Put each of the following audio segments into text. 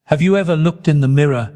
Have you ever looked in the mirror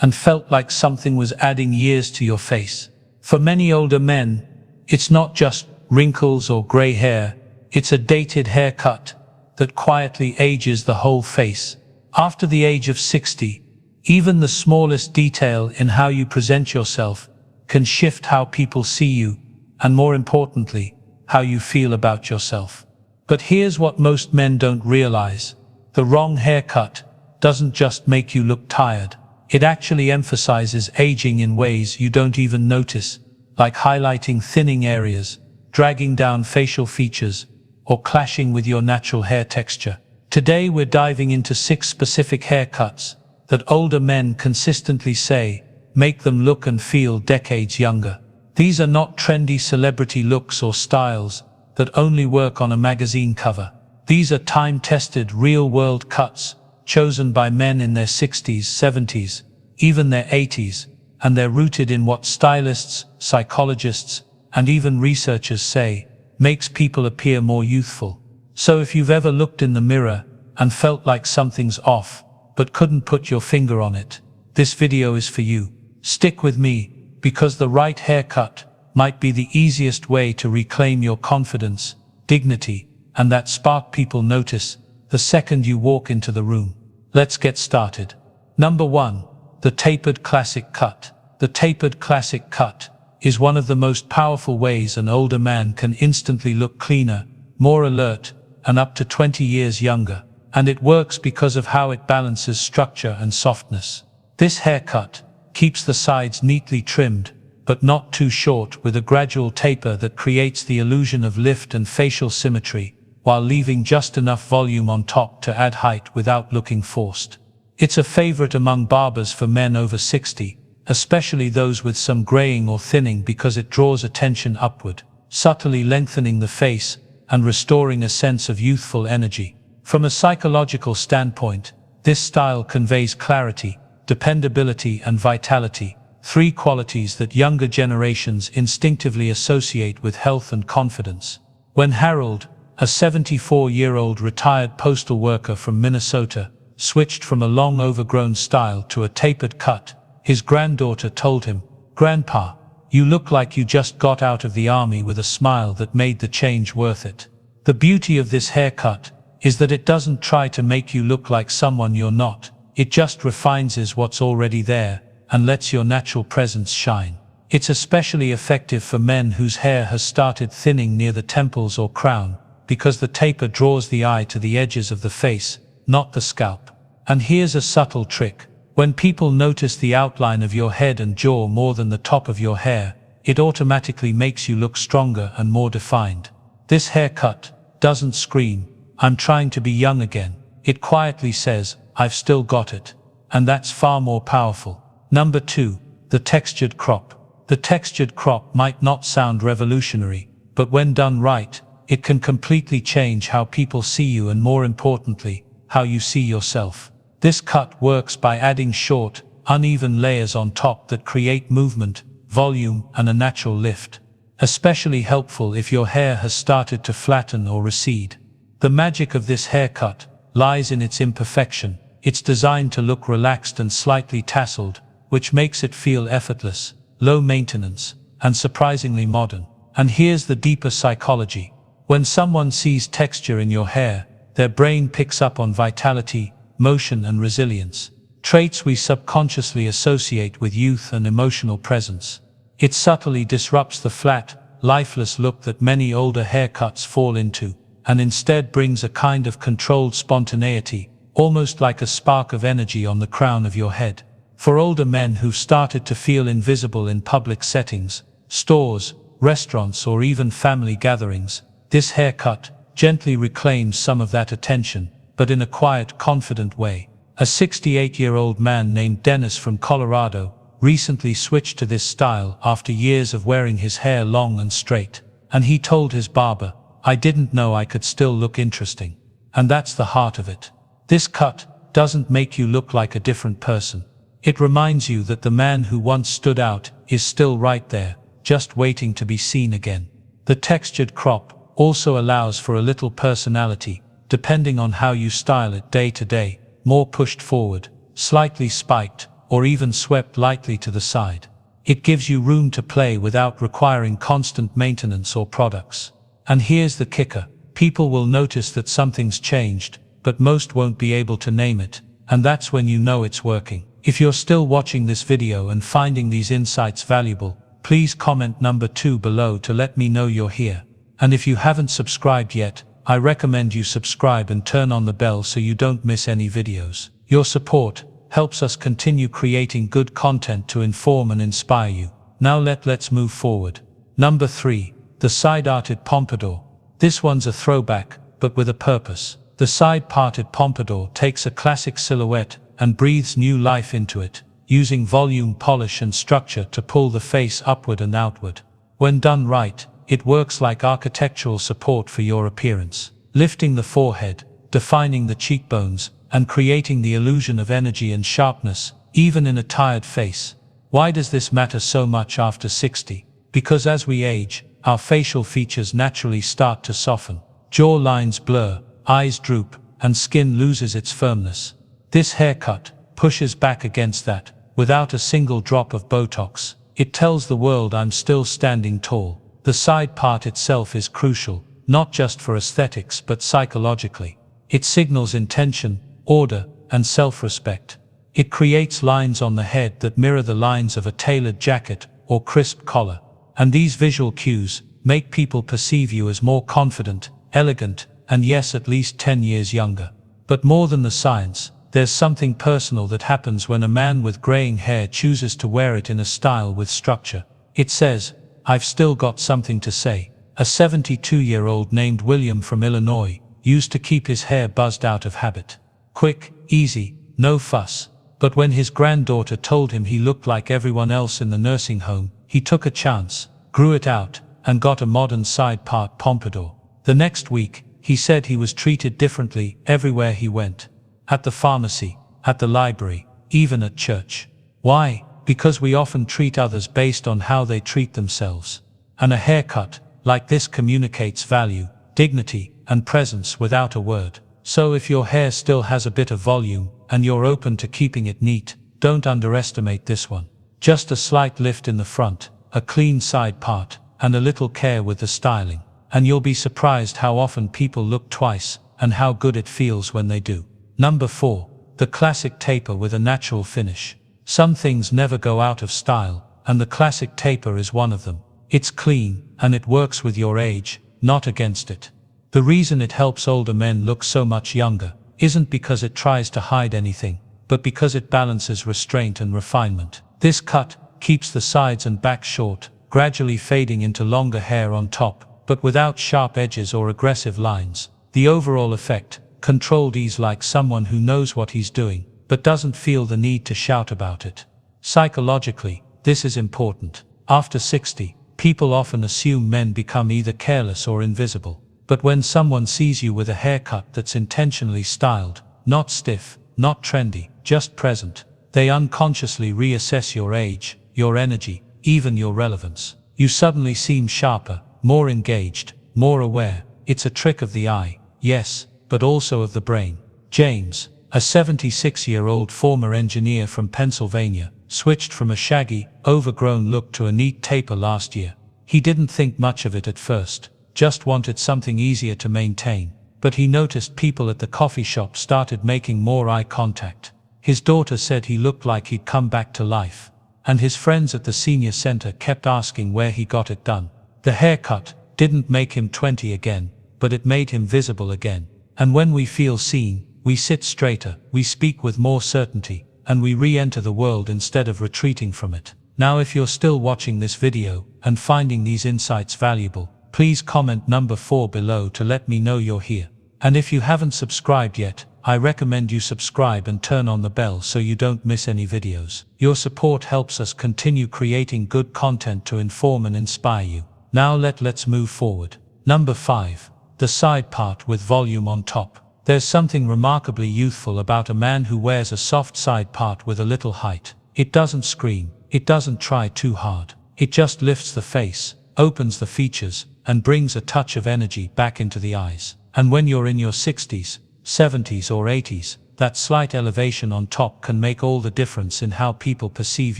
and felt like something was adding years to your face? For many older men, it's not just wrinkles or gray hair, it's a dated haircut that quietly ages the whole face. After the age of 60, even the smallest detail in how you present yourself can shift how people see you, and more importantly, how you feel about yourself. But here's what most men don't realize. The wrong haircut doesn't just make you look tired. It actually emphasizes aging in ways you don't even notice, like highlighting thinning areas, dragging down facial features, or clashing with your natural hair texture. Today we're diving into 6 specific haircuts that older men consistently say make them look and feel decades younger. These are not trendy celebrity looks or styles that only work on a magazine cover. These are time-tested, real-world cuts chosen by men in their 60s, 70s, even their 80s, and they're rooted in what stylists, psychologists, and even researchers say makes people appear more youthful. So if you've ever looked in the mirror and felt like something's off, but couldn't put your finger on it, this video is for you. Stick with me, because the right haircut might be the easiest way to reclaim your confidence, dignity, and that spark people notice the second you walk into the room. Let's get started. Number 1. The tapered classic cut. The tapered classic cut is one of the most powerful ways an older man can instantly look cleaner, more alert, and up to 20 years younger. And it works because of how it balances structure and softness. This haircut keeps the sides neatly trimmed, but not too short, with a gradual taper that creates the illusion of lift and facial symmetry, while leaving just enough volume on top to add height without looking forced. It's a favorite among barbers for men over 60, especially those with some graying or thinning, because it draws attention upward, subtly lengthening the face and restoring a sense of youthful energy. From a psychological standpoint, this style conveys clarity, dependability, and vitality, 3 qualities that younger generations instinctively associate with health and confidence. When Harold, a 74-year-old retired postal worker from Minnesota, switched from a long overgrown style to a tapered cut, his granddaughter told him, "Grandpa, you look like you just got out of the army," with a smile that made the change worth it. The beauty of this haircut is that it doesn't try to make you look like someone you're not. It just refines what's already there and lets your natural presence shine. It's especially effective for men whose hair has started thinning near the temples or crown, because the taper draws the eye to the edges of the face, not the scalp. And here's a subtle trick. When people notice the outline of your head and jaw more than the top of your hair, it automatically makes you look stronger and more defined. This haircut doesn't scream, "I'm trying to be young again." It quietly says, "I've still got it." And that's far more powerful. Number 2. The textured crop. The textured crop might not sound revolutionary, but when done right, it can completely change how people see you, and more importantly, how you see yourself. This cut works by adding short, uneven layers on top that create movement, volume, and a natural lift. Especially helpful if your hair has started to flatten or recede. The magic of this haircut lies in its imperfection. It's designed to look relaxed and slightly tasseled, which makes it feel effortless, low maintenance, and surprisingly modern. And here's the deeper psychology. When someone sees texture in your hair, their brain picks up on vitality, motion, and resilience, traits we subconsciously associate with youth and emotional presence. It subtly disrupts the flat, lifeless look that many older haircuts fall into, and instead brings a kind of controlled spontaneity, almost like a spark of energy on the crown of your head. For older men who've started to feel invisible in public settings, stores, restaurants, or even family gatherings, this haircut gently reclaims some of that attention, but in a quiet, confident way. A 68-year-old man named Dennis from Colorado recently switched to this style after years of wearing his hair long and straight. And he told his barber, "I didn't know I could still look interesting." And that's the heart of it. This cut doesn't make you look like a different person. It reminds you that the man who once stood out is still right there, just waiting to be seen again. The textured crop also allows for a little personality, depending on how you style it day to day, more pushed forward, slightly spiked, or even swept lightly to the side. It gives you room to play without requiring constant maintenance or products. And here's the kicker. People will notice that something's changed, but most won't be able to name it, and that's when you know it's working. If you're still watching this video and finding these insights valuable, please comment number 2 below to let me know you're here. And if you haven't subscribed yet, I recommend you subscribe and turn on the bell so you don't miss any videos. Your support helps us continue creating good content to inform and inspire you. Now let's move forward. Number 3. The side-arted pompadour. This one's a throwback, but with a purpose. The side-parted pompadour takes a classic silhouette and breathes new life into it, using volume, polish and structure to pull the face upward and outward. When done right, it works like architectural support for your appearance, lifting the forehead, defining the cheekbones, and creating the illusion of energy and sharpness, even in a tired face. Why does this matter so much after 60? Because as we age, our facial features naturally start to soften. Jaw lines blur, eyes droop, and skin loses its firmness. This haircut pushes back against that, without a single drop of Botox. It tells the world I'm still standing tall. The side part itself is crucial, not just for aesthetics but psychologically. It signals intention, order, and self-respect. It creates lines on the head that mirror the lines of a tailored jacket or crisp collar. And these visual cues make people perceive you as more confident, elegant, and yes, at least 10 years younger. But more than the science, there's something personal that happens when a man with graying hair chooses to wear it in a style with structure. It says, "I've still got something to say." A 72-year-old named William from Illinois used to keep his hair buzzed out of habit. Quick, easy, no fuss. But when his granddaughter told him he looked like everyone else in the nursing home, he took a chance, grew it out, and got a modern side-part pompadour. The next week, he said he was treated differently everywhere he went. At the pharmacy, at the library, even at church. Why? Because we often treat others based on how they treat themselves. And a haircut like this communicates value, dignity, and presence without a word. So if your hair still has a bit of volume, and you're open to keeping it neat, don't underestimate this one. Just a slight lift in the front, a clean side part, and a little care with the styling. And you'll be surprised how often people look twice, and how good it feels when they do. Number 4. The classic taper with a natural finish. Some things never go out of style, and the classic taper is one of them. It's clean, and it works with your age, not against it. The reason it helps older men look so much younger isn't because it tries to hide anything, but because it balances restraint and refinement. This cut keeps the sides and back short, gradually fading into longer hair on top, but without sharp edges or aggressive lines. The overall effect, controlled ease, like someone who knows what he's doing, but doesn't feel the need to shout about it. Psychologically, this is important. After 60, people often assume men become either careless or invisible. But when someone sees you with a haircut that's intentionally styled, not stiff, not trendy, just present, they unconsciously reassess your age, your energy, even your relevance. You suddenly seem sharper, more engaged, more aware. It's a trick of the eye, yes, but also of the brain. James, a 76-year-old former engineer from Pennsylvania, switched from a shaggy, overgrown look to a neat taper last year. He didn't think much of it at first, just wanted something easier to maintain. But he noticed people at the coffee shop started making more eye contact. His daughter said he looked like he'd come back to life. And his friends at the senior center kept asking where he got it done. The haircut didn't make him 20 again, but it made him visible again. And when we feel seen, we sit straighter, we speak with more certainty, and we re-enter the world instead of retreating from it. Now if you're still watching this video and finding these insights valuable, please comment number 4 below to let me know you're here. And if you haven't subscribed yet, I recommend you subscribe and turn on the bell so you don't miss any videos. Your support helps us continue creating good content to inform and inspire you. Now let's move forward. Number 5. The side part with volume on top. There's something remarkably youthful about a man who wears a soft side part with a little height. It doesn't scream, it doesn't try too hard. It just lifts the face, opens the features, and brings a touch of energy back into the eyes. And when you're in your 60s, 70s or 80s, that slight elevation on top can make all the difference in how people perceive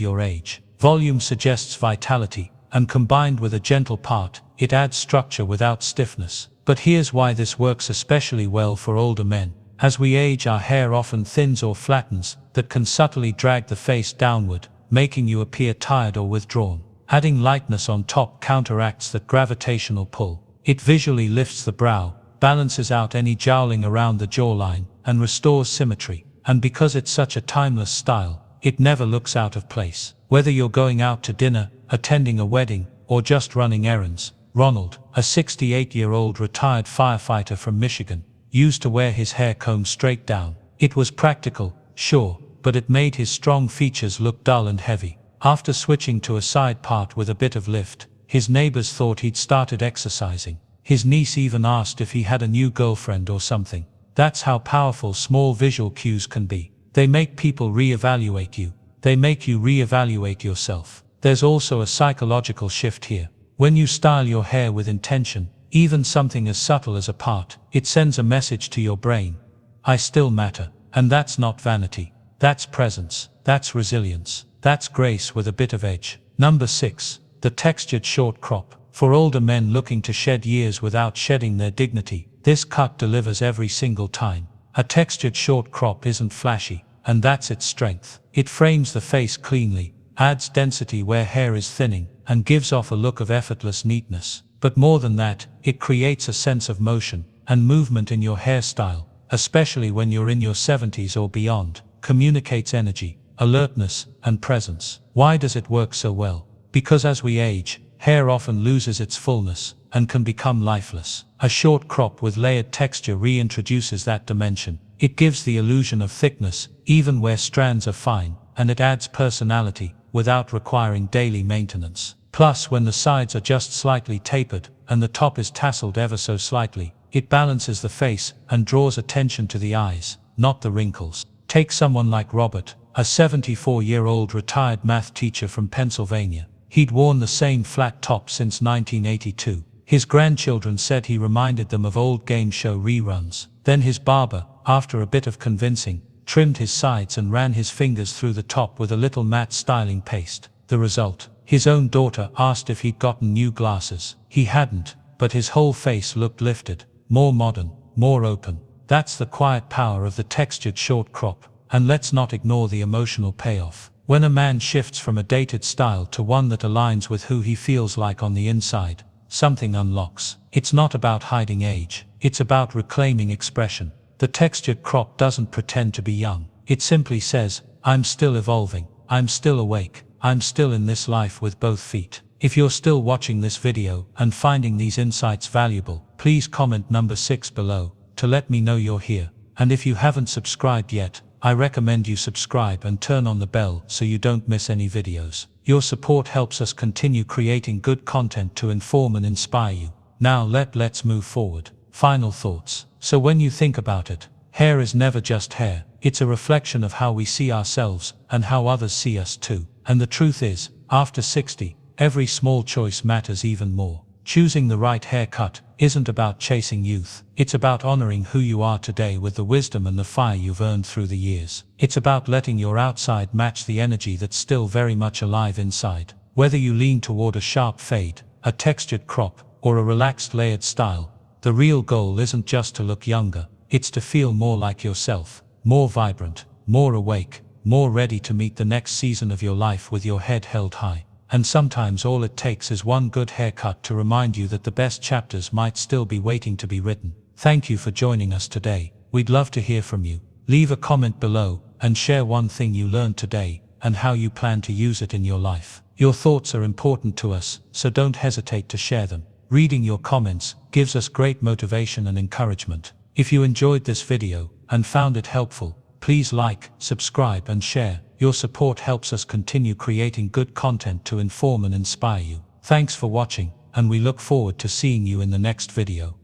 your age. Volume suggests vitality, and combined with a gentle part, it adds structure without stiffness. But here's why this works especially well for older men. As we age, our hair often thins or flattens, that can subtly drag the face downward, making you appear tired or withdrawn. Adding lightness on top counteracts that gravitational pull. It visually lifts the brow, balances out any jowling around the jawline, and restores symmetry. And because it's such a timeless style, it never looks out of place. Whether you're going out to dinner, attending a wedding, or just running errands, Ronald, a 68-year-old retired firefighter from Michigan, used to wear his hair combed straight down. It was practical, sure, but it made his strong features look dull and heavy. After switching to a side part with a bit of lift, his neighbors thought he'd started exercising. His niece even asked if he had a new girlfriend or something. That's how powerful small visual cues can be. They make people reevaluate you. They make you reevaluate yourself. There's also a psychological shift here. When you style your hair with intention, even something as subtle as a part, it sends a message to your brain. I still matter. And that's not vanity. That's presence. That's resilience. That's grace with a bit of edge. Number 6. The textured short crop. For older men looking to shed years without shedding their dignity, this cut delivers every single time. A textured short crop isn't flashy, and that's its strength. It frames the face cleanly, adds density where hair is thinning, and gives off a look of effortless neatness. But more than that, it creates a sense of motion and movement in your hairstyle, especially when you're in your 70s or beyond. Communicates energy, alertness, and presence. Why does it work so well? Because as we age, hair often loses its fullness and can become lifeless. A short crop with layered texture reintroduces that dimension. It gives the illusion of thickness, even where strands are fine, and it adds personality without requiring daily maintenance. Plus, when the sides are just slightly tapered and the top is tasseled ever so slightly, it balances the face and draws attention to the eyes, not the wrinkles. Take someone like Robert, a 74-year-old retired math teacher from Pennsylvania. He'd worn the same flat top since 1982. His grandchildren said he reminded them of old game show reruns. Then his barber, after a bit of convincing, trimmed his sides and ran his fingers through the top with a little matte styling paste. The result? His own daughter asked if he'd gotten new glasses. He hadn't, but his whole face looked lifted, more modern, more open. That's the quiet power of the textured short crop. And let's not ignore the emotional payoff. When a man shifts from a dated style to one that aligns with who he feels like on the inside, something unlocks. It's not about hiding age. It's about reclaiming expression. The textured crop doesn't pretend to be young. It simply says, I'm still evolving. I'm still awake. I'm still in this life with both feet. If you're still watching this video and finding these insights valuable, please comment number 6 below to let me know you're here. And if you haven't subscribed yet, I recommend you subscribe and turn on the bell so you don't miss any videos. Your support helps us continue creating good content to inform and inspire you. Now let's move forward. Final thoughts. So when you think about it, hair is never just hair. It's a reflection of how we see ourselves and how others see us too. And the truth is, after 60, every small choice matters even more. Choosing the right haircut isn't about chasing youth. It's about honoring who you are today with the wisdom and the fire you've earned through the years. It's about letting your outside match the energy that's still very much alive inside. Whether you lean toward a sharp fade, a textured crop, or a relaxed layered style, the real goal isn't just to look younger. It's to feel more like yourself, more vibrant, more awake, more ready to meet the next season of your life with your head held high. And sometimes all it takes is one good haircut to remind you that the best chapters might still be waiting to be written. Thank you for joining us today. We'd love to hear from you. Leave a comment below and share one thing you learned today and how you plan to use it in your life. Your thoughts are important to us, so don't hesitate to share them. Reading your comments gives us great motivation and encouragement. If you enjoyed this video and found it helpful, please like, subscribe and share. Your support helps us continue creating good content to inform and inspire you. Thanks for watching, and we look forward to seeing you in the next video.